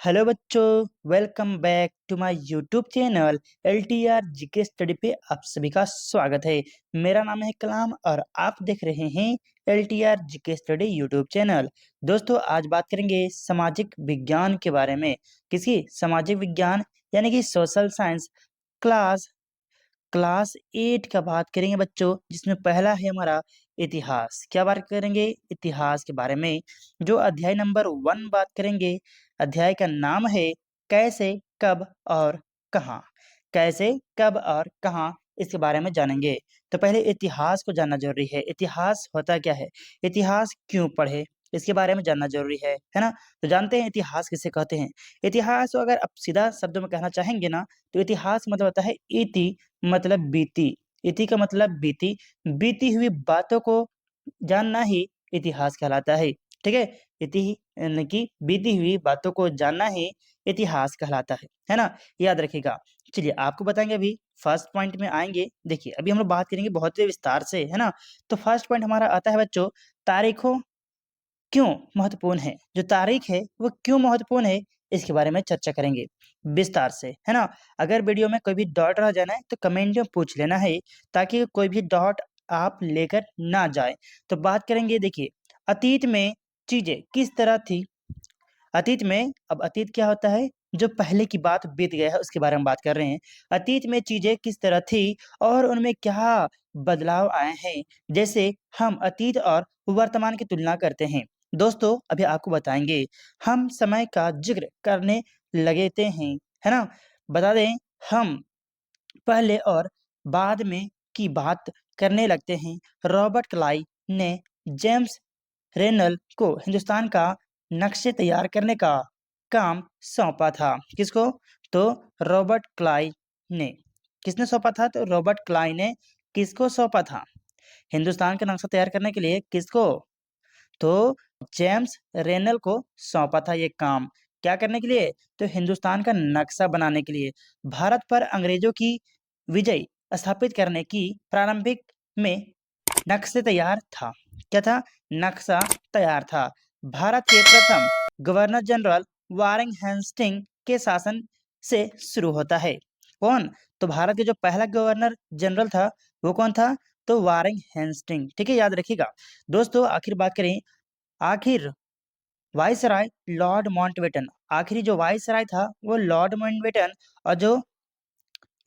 Hello बच्चों, welcome back to my YouTube channel LTR GK study पे आप सभी का स्वागत है। मेरा नाम है कलाम और आप देख रहे हैं LTR GK study YouTube channel. दोस्तों, आज बात करेंगे सामाजिक विज्ञान के बारे में। किसी सामाजिक विज्ञान यानी कि सोशल साइंस क्लास क्लास 8 का बात करेंगे बच्चों, जिसमें पहला है हमारा इतिहास। क्या बात करेंगे? इतिहास के बारे में। जो अध्याय नंबर 1 बात करेंगे, अध्याय का नाम है कैसे, कब और कहाँ। कैसे, कब और कहाँ, इसके बारे में जानेंगे। तो पहले इतिहास को जानना जरूरी है। इतिहास होता क्या है, इतिहास क्यों पढ़े, इसके बारे में जानना जरूरी है ना। तो जानते हैं इतिहास किसे कहते हैं। इतिहास को अगर आप सीधा शब्दों में कहना चाहेंगे ना, तो इतिहास मतलब होता है इति मतलब बीती। इति का मतलब बीती। बीती हुई बातों को जानना ही इतिहास कहलाता है। ठीक है। इति यानी कि बीती हुई बातों को जानना ही इतिहास कहलाता है ना। याद रखिएगा। चलिए आपको बताएंगे। अभी फर्स्ट पॉइंट में आएंगे। देखिए, अभी हम लोग बात करेंगे बहुत ही विस्तार से, है ना। तो फर्स्ट पॉइंट हमारा आता है बच्चों, तारीखों क्यों महत्वपूर्ण है। जो तारीख है वो क्यों महत्वपूर्ण है, इसके बारे में चर्चा करेंगे विस्तार से, है ना। अगर वीडियो में कोई भी डॉट रह जाना है तो कमेंट में पूछ लेना है, ताकि कोई भी डॉट आप लेकर ना जाए। तो बात करेंगे। देखिए, अतीत में चीजें किस तरह थी। अतीत में, अब अतीत क्या होता है, जो पहले की बात बीत गया है उसके बारे में बात कर रहे हैं। अतीत में चीजें किस तरह थी और उनमें क्या बदलाव आए हैं। जैसे हम अतीत और वर्तमान की तुलना करते हैं। दोस्तों, अभी आपको बताएंगे। हम समय का जिक्र करने लगते हैं, है ना। बता दें, हम पहले और बाद में की बात करने लगते हैं। रॉबर्ट क्लाई ने जेम्स रेनल को हिंदुस्तान का नक्शे तैयार करने का काम सौंपा था। किसको? तो रॉबर्ट क्लाई ने। किसने सौंपा था? तो रॉबर्ट क्लाई ने किसको सौंपा था हिंदुस्तान का नक्शा तैयार करने के लिए? किसको? तो जेम्स रेनल को सौंपा था ये काम। क्या करने के लिए? तो हिंदुस्तान का नक्शा बनाने के लिए। भारत पर अंग्रेजों की विजय स्थापित करने की प्रारंभिक में नक्शे तैयार था। क्या था? नक्शा तैयार था। भारत के प्रथम गवर्नर जनरल वारेन हेस्टिंग के शासन से शुरू होता है। कौन? तो भारत के जो पहला गवर्नर जनरल था वो कौन था? तो वारेन हेस्टिंग। ठीक है, याद रखिएगा। दोस्तों, आखिर बात करें। आखिर वायसराय लॉर्ड माउंटबेटन। आखिरी जो वायसराय था वो लॉर्ड माउंटबेटन, और जो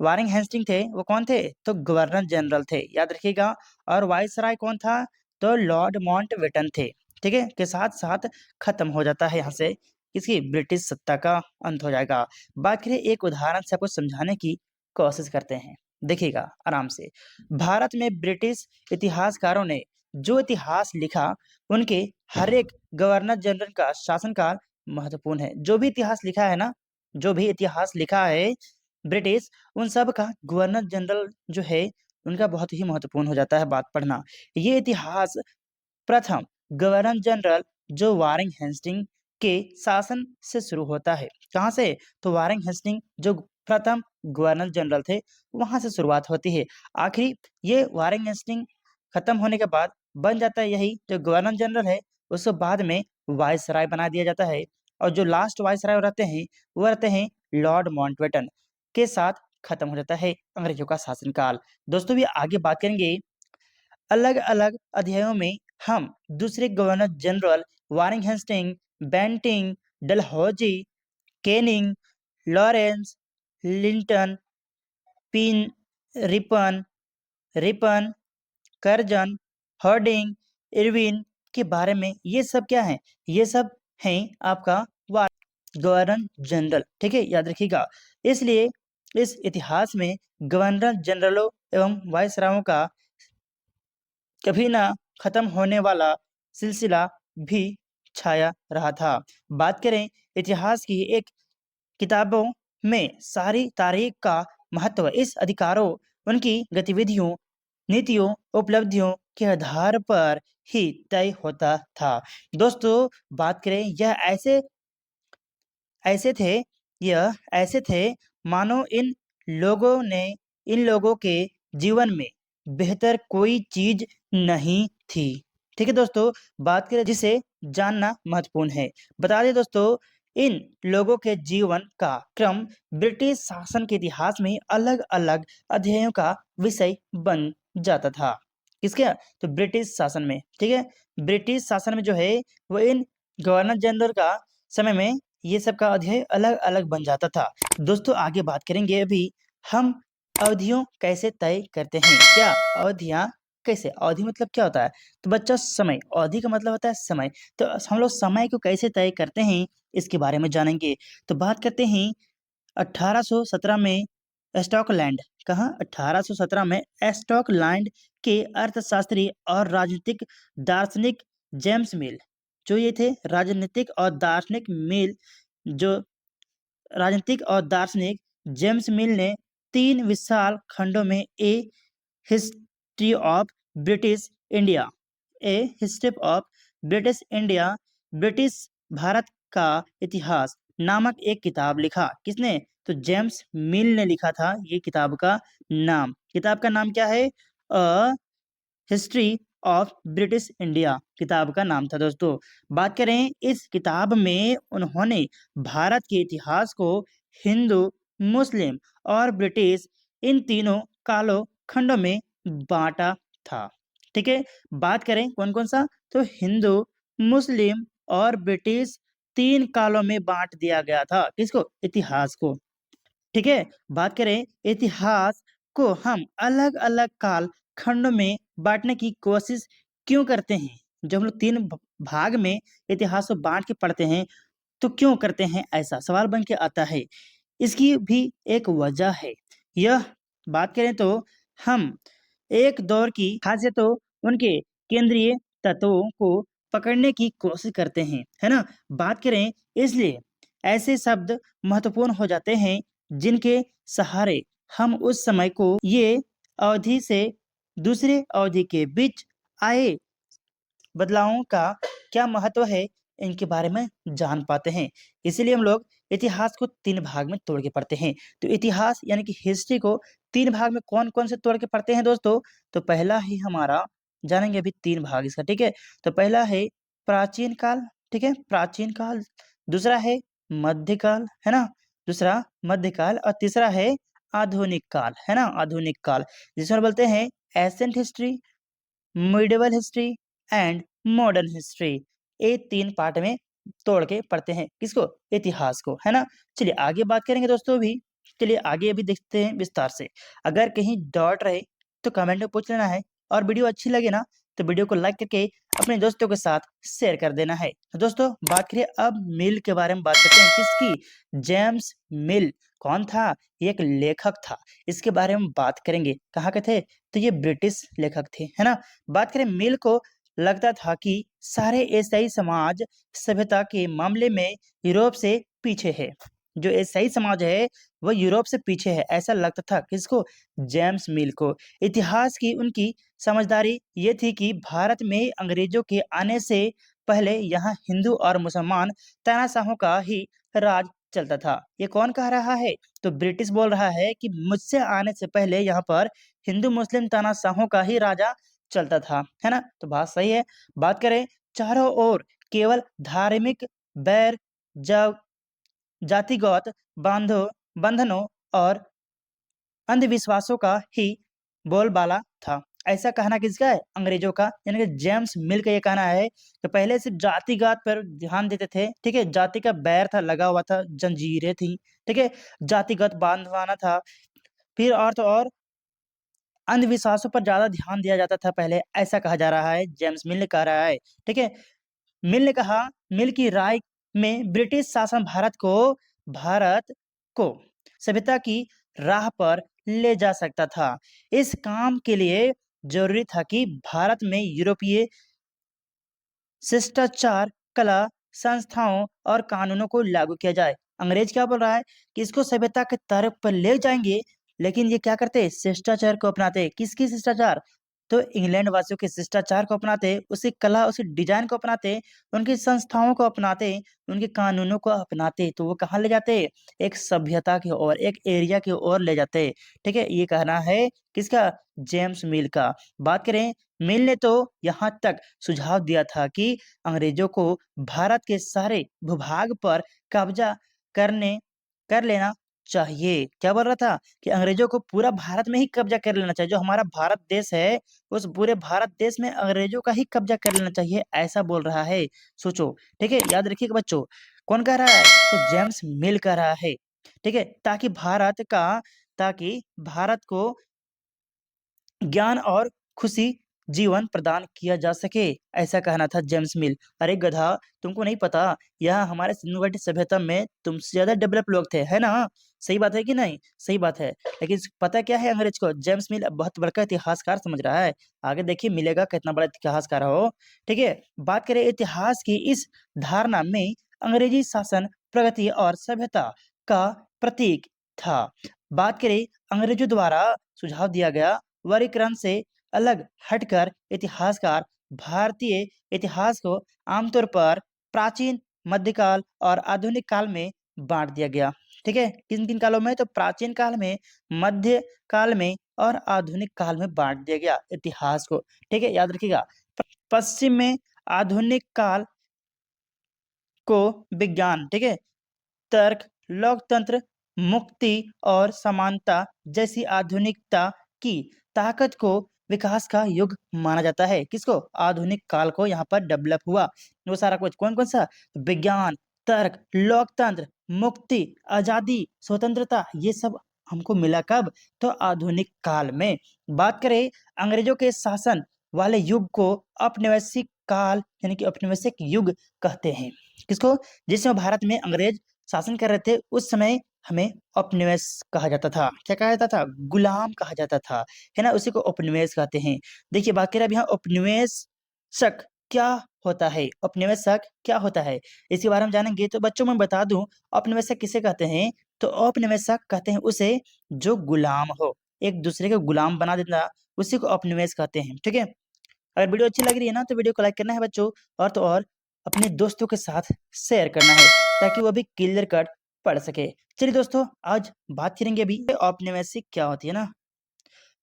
वारेन हेस्टिंग थे वो कौन थे? तो गवर्नर जनरल थे। याद रखिएगा। और वायसराय कौन था? तो लॉर्ड माउंटबेटन थे। ठीक है, के साथ साथ खत्म हो जाता है यहाँ से किसकी? ब्रिटिश सत्ता का अंत हो जाएगा। बात करें, एक उदाहरण से आपको समझाने की कोशिश करते हैं। देखिएगा आराम से। भारत में ब्रिटिश इतिहासकारों ने जो इतिहास लिखा, उनके हर एक गवर्नर जनरल का शासनकाल महत्वपूर्ण है। जो भी इतिहास लिखा है ना, जो भी इतिहास लिखा है ब्रिटिश, उन सब का गवर्नर जनरल जो है उनका बहुत ही महत्वपूर्ण हो जाता है बात पढ़ना। ये इतिहास प्रथम गवर्नर जनरल जो वारेन हेस्टिंग के शासन से शुरू होता है। कहाँ से? तो वारेन हेस्टिंग जो प्रथम गवर्नर जनरल थे, वहां से शुरुआत होती है। आखिरी ये वारेन हेस्टिंग खत्म होने के बाद बन जाता है यही जो गवर्नर जनरल है, उसको बाद में वायसराय बना दिया जाता है। और जो लास्ट वायसराय रहते हैं वो रहते हैं लॉर्ड माउंटबेटन। के साथ खत्म हो जाता है अंग्रेजों का शासनकाल। दोस्तों, भी आगे बात करेंगे। अलग अलग अध्यायों में हम दूसरे governor general Warren Hasting, Bentinck, Dalhousie, Canning, Lawrence, Lytton, पिन, Ripon Ripon Curzon, Hardinge, Irwin के बारे में। ये सब क्या है? ये सब हैं आपका गवर्नर जनरल। ठीक है, याद रखिएगा। इसलिए इस इतिहास में गवर्नर जनरलों एवं वायसरायों का कभी ना खत्म होने वाला सिलसिला भी छाया रहा था। बात करें इतिहास की एक किताबों में, सारी तारीख का महत्व इस अधिकारों, उनकी गतिविधियों, नीतियों, उपलब्धियों के आधार पर ही तय होता था। दोस्तों, बात करें, यह ऐसे ऐसे थे यह ऐसे थे मानो इन लोगों के जीवन में बेहतर कोई चीज नहीं थी। ठीक है दोस्तों, बात करें जिसे जानना महत्वपूर्ण है। बता दें दोस्तों, इन लोगों के जीवन का क्रम ब्रिटिश शासन के इतिहास में अलग-अलग अध्यायों का विषय बन जाता था। किसके? तो ब्रिटिश शासन में, ठीक है? ब्रिटिश शासन में जो है वो इन गवर्नर जनरल का समय में ये सब का अध्याय अलग-अलग बन जाता था। दोस्तों आगे बात करेंगे अभी हम अवधियों कैसे तय करते हैं? क्या अवधियाँ कैसे? अवधि मतलब क्या होता है? तो बच्चा समय, अवधि का मतलब होता है समय। तो हम लोग समय को कैसे तय करते हैं इसके बारे में जानेंगे। तो बात करते हैं 1817 में स्कॉटलैंड, कहाँ? 1817 में स्कॉटलैंड के अर्थशास्त्री और राजनीतिक दार्शनिक जेम्स मिल, जो ये थे राजनीतिक और दार्शनिक मिल जो राजनीतिक और दार्शनिक जेम्स मिल ने 3 विशाल खंडों में history of British India A history of British India British Bharat का इतिहास नामक एक किताब लिखा। किसने? तो जेम्स मिल ने लिखा था ये किताब का नाम। किताब का नाम क्या है? A history of British India किताब का नाम था दोस्तों। बात करें इस किताब में उन्होंने भारत के इतिहास को हिंदू, मुस्लिम और ब्रिटिश इन तीनों कालो खंडों में बांटा था। ठीक है? बात करें कौन-कौन सा? तो हिंदू, मुस्लिम और ब्रिटिश 3 कालों में बांट दिया गया था। किसको? इतिहास को। ठीक है? बात करें इतिहास को हम अलग-अलग काल खंडों में बाँटने की कोशिश क्यों करते हैं? जब हम लोग 3 भाग में इतिहास को बाँट के पढ़ते हैं, तो क्यों करते हैं ऐसा? सवाल बन के आता है। इसकी भी एक वजह है। यह बात करें तो हम एक दौर की खासियतों, उनके केंद्रीय तत्वों को पकड़ने की कोशिश करते हैं, है ना? बात करें इसलिए ऐसे शब्द महत्वपूर्ण हो जाते हैं जिनके सहारे हम उस समय को ये अवधि से दूसरे अवधि के बीच आए बदलावों का क्या महत्व है, इनके बारे में जान पाते हैं। इसीलिए हम लोग इतिहास को 3 भाग में तोड़ के पढ़ते हैं। तो इतिहास यानी कि हिस्ट्री को 3 भाग में कौन-कौन से तोड़ के पढ़ते हैं दोस्तों? तो पहला ही हमारा जानेंगे अभी 3 भाग इसका, ठीक है? तो पहला है प्राचीन काल, ठीक है? प्राचीन काल, दूसरा है मध्यकाल, है ना? दूसरा मध्यकाल और तीसरा है आधुनिक काल, है ना? आधुनिक काल, जिसे बोलते हैं ancient history, medieval history and modern history. ये 3 पार्ट में तोड़ के पढ़ते हैं। किसको? इतिहास को, है ना? चलिए आगे बात करेंगे दोस्तों अभी। चलिए आगे अभी देखते हैं विस्तार से। अगर कहीं डाउट रहे तो कमेंट में पूछ लेना है और वीडियो अच्छी लगे ना तो वीडियो को लाइक करके अपने दोस्तों के साथ शेयर कर देना है। तो दोस्तों बात करिए अब मिल के बारे में बात करते हैं। किसकी? जेम्स मिल कौन था? ये एक लेखक था। इसके बारे में बात करेंगे। कहाँ के थे? तो ये ब्रिटिश लेखक थे, है ना? बात करें मिल को लगता था कि सारे एशियाई समाज सभ्यता के मामले में यूरोप से पीछे है। जो एशियाई समाज है वो यूरोप से पीछे है, ऐसा लगता था। किसको? जेम्स मिल को। इतिहास की उनकी समझदारी ये थी कि भारत में अंग्रेजों के आने से पहले यहाँ हिंदू और मुसलमान तानाशाहों का ही राज चलता था। ये कौन कह रहा है? तो ब्रिटिश बोल रहा है कि मुझसे आने से पहले यहाँ पर हिंदू मुस्लिम तानाशाहों का ही राजा चलता था, है ना? तो बात सही है। बात करें चारों ओर केवल धार्मिक बैर, ज जातिगत बंधनों और अंधविश्वासों का ही बोलबाला था। ऐसा कहना किसका है? अंग्रेजों का, यानी कि जेम्स मिल का ये कहना है कि पहले सिर्फ जातिगत पर ध्यान देते थे, ठीक है? जाति का बैर था लगा हुआ था, जंजीरें थी, ठीक है? जातिगत बांधवाना था। फिर और तो और अंधविश्वासों पर ज़्यादा ध्यान दिया जाता था पहले, ऐसा कहा जा रहा है, जेम्स मिल ने कह रहा है, ठीक है? मिल ने कहा मिल की राय में ब्रिटिश शासन भारत को सभ्यता की राह पर ले जा सकता था। इस काम के लिए ज़रूरी था कि भारत में यूरोपीय शिष्टाचार, कला, संस्थाओं और कानूनों को लागू किया जाए। अंग्रेज क्या बोल रहा है कि इसको सभ्यता के तरफ पर ले जाएँगे, लेकिन ये क्या करते हैं? शिष्टाचार को अपनाते हैं। किसकी शिष्टाचार? तो इंग्लैंड वासियों के शिष्टाचार को अपनाते, उसकी कला, उसकी डिजाइन को अपनाते, उनकी संस्थाओं को अपनाते, उनके कानूनों को अपनाते, तो वो कहाँ ले जाते? एक सभ्यता की ओर, एक एरिया की ओर ले जाते। ठीक है, ये कहना है किसका? जेम्स मिल का। बात करें, मिल ने तो यहाँ तक सुझाव दिया था कि अंग्रेजों को भारत के सारे भूभाग पर कब्जा करने कर लेना चाहिए। क्या बोल रहा था? कि अंग्रेजों को पूरा भारत में ही कब्जा कर लेना चाहिए। जो हमारा भारत देश है, उस पूरे भारत देश में अंग्रेजों का ही कब्जा कर लेना चाहिए, ऐसा बोल रहा है। सोचो, ठीक है? याद रखिएगा बच्चों, कौन कह रहा है? तो जेम्स मिल कह रहा है। ठीक है? ताकि भारत को ज्ञान और खुशी जीवन प्रदान किया जा सके, ऐसा कहना था जेम्स मिल। अरे गधा, तुमको नहीं पता, यह हमारे सिंधु घाटी सभ्यता में तुमसे ज्यादा डेवलप लोग थे, है ना? सही बात है कि नहीं? सही बात है। लेकिन पता क्या है अंग्रेज को? जेम्स मिल अब बहुत बड़का इतिहासकार समझ रहा है। आगे देखिए मिलेगा कितना बड़ा इतिहासकार हो। ठीक है, बात करें इतिहास की, इस धारणा में अंग्रेजी शासन प्रगति और सभ्यता का प्रतीक था। बात करें अंग्रेजों द्वारा सुझाव दिया गया वर्गीकरण से अलग हटकर इतिहासकार भारतीय इतिहास को आमतौर पर प्राचीन, मध्यकाल और आधुनिक काल में बांट दिया गया। ठीक है, किन किन कालों में? तो प्राचीन काल में, मध्य काल में और आधुनिक काल में बांट दिया गया इतिहास को। ठीक है, याद रखिएगा। पश्चिम में आधुनिक काल को विज्ञान, ठीक है, तर्क, लोकतंत्र, मुक्ति और समानता जैसी आधुनिकता की ताकत को विकास का युग माना जाता है। किसको? आधुनिक काल को यहाँ पर डेवलप हुआ वो सारा कुछ। कौन कौन सा? विज्ञान, तर्क, लोकतंत्र, मुक्ति, आजादी, स्वतंत्रता, ये सब हमको मिला कब? तो आधुनिक काल में। बात करें अंग्रेजों के शासन वाले युग को औपनिवेशिक काल यानी कि औपनिवेशिक युग कहते हैं। किसको? जिस समय भारत में अंग्रेज शासन कर रहे थे, उस समय हमें उपनिवेश कहा जाता था। क्या कहा जाता था? गुलाम कहा जाता था, है ना? उसी को उपनिवेश कहते हैं। देखिए बात करें अब यहाँ उपनिवेशक क्या होता है? उपनिवेशक क्या होता है, इसके बारे में जानेंगे। तो बच्चों मैं बता दूं, उपनिवेशक किसे कहते हैं? तो औपनिवेशक कहते हैं उसे जो गुलाम हो, एक दूसरे को गुलाम बना देना, उसी को उपनिवेश कहते हैं। ठीक है, अगर वीडियो अच्छी लग रही है ना, तो वीडियो को लाइक करना है बच्चों, और तो और अपने दोस्तों के साथ शेयर करना है, ताकि वो भी क्लियर कट पढ़ सके। चलिए दोस्तों, आज बात करेंगे अभी औपनिवेशिक क्या होती है ना,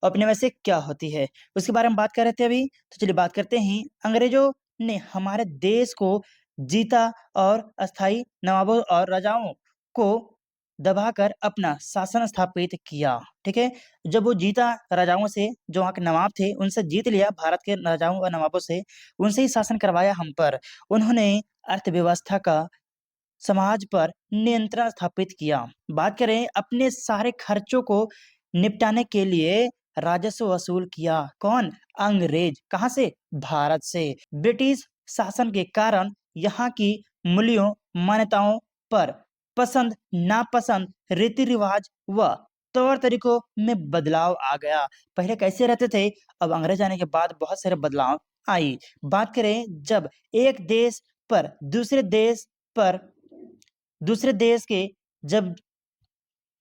औपनिवेशिक क्या होती है, उसके बारे में बात कर रहे थे अभी। तो चलिए बात करते हैं। अंग्रेजों ने हमारे देश को जीता और अस्थाई नवाबों और राजाओं को दबाकर अपना शासन स्थापित किया। ठीक है, जब वो जीता राजाओं से, जो वहाँ के नवाब थे उनसे जीत लिया, भारत के राजाओं और नवाबों से, उनसे ही शासन करवाया हम पर। उन्होंने अर्थव्यवस्था का, समाज पर नियंत्रण स्थापित किया। बात करें अपने सारे खर्चों को निपटाने के लिए राजस्व वसूल किया। कौन? अंग्रेज। कहाँ से? भारत से। ब्रिटिश शासन के कारण यहाँ की मूल्यों, मान्यताओं पर पसंद नापसंद, रीति रिवाज व तौर तरीकों में बदलाव आ गया। पहले कैसे रहते थे, अब अंग्रेज आने के बाद बहुत सारे बदलाव आई। बात करें जब एक देश पर पर दूसरे देश के जब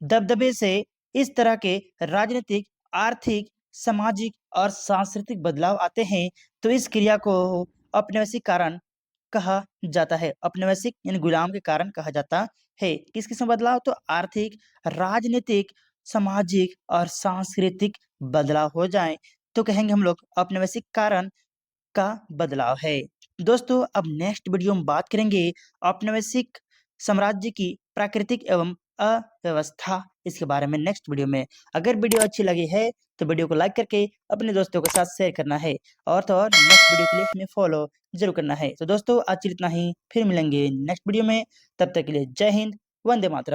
दबदबे से इस तरह के राजनीतिक, आर्थिक, सामाजिक और सांस्कृतिक बदलाव आते हैं, तो इस क्रिया को औपनिवेशिक कारण कहा जाता है। औपनिवेशिक यानी गुलाम के कारण कहा जाता है। किस किस में बदलाव? तो आर्थिक, राजनीतिक, सामाजिक और सांस्कृतिक बदलाव हो जाए, तो कहेंगे हम लोग औपनिवेशिक कारण का बदलाव है। दोस्तों अब नेक्स्ट वीडियो में बात करेंगे औपनिवेशिक साम्राज्य की प्राकृतिक एवं अव्यवस्था, इसके बारे में नेक्स्ट वीडियो में। अगर वीडियो अच्छी लगी है तो वीडियो को लाइक करके अपने दोस्तों के साथ शेयर करना है, और तो और नेक्स्ट वीडियो के लिए हमें फॉलो जरूर करना है। तो दोस्तों आज के लिए इतना ही, फिर मिलेंगे नेक्स्ट वीडियो में। तब तक के लिए जय हिंद, वंदे मातरम।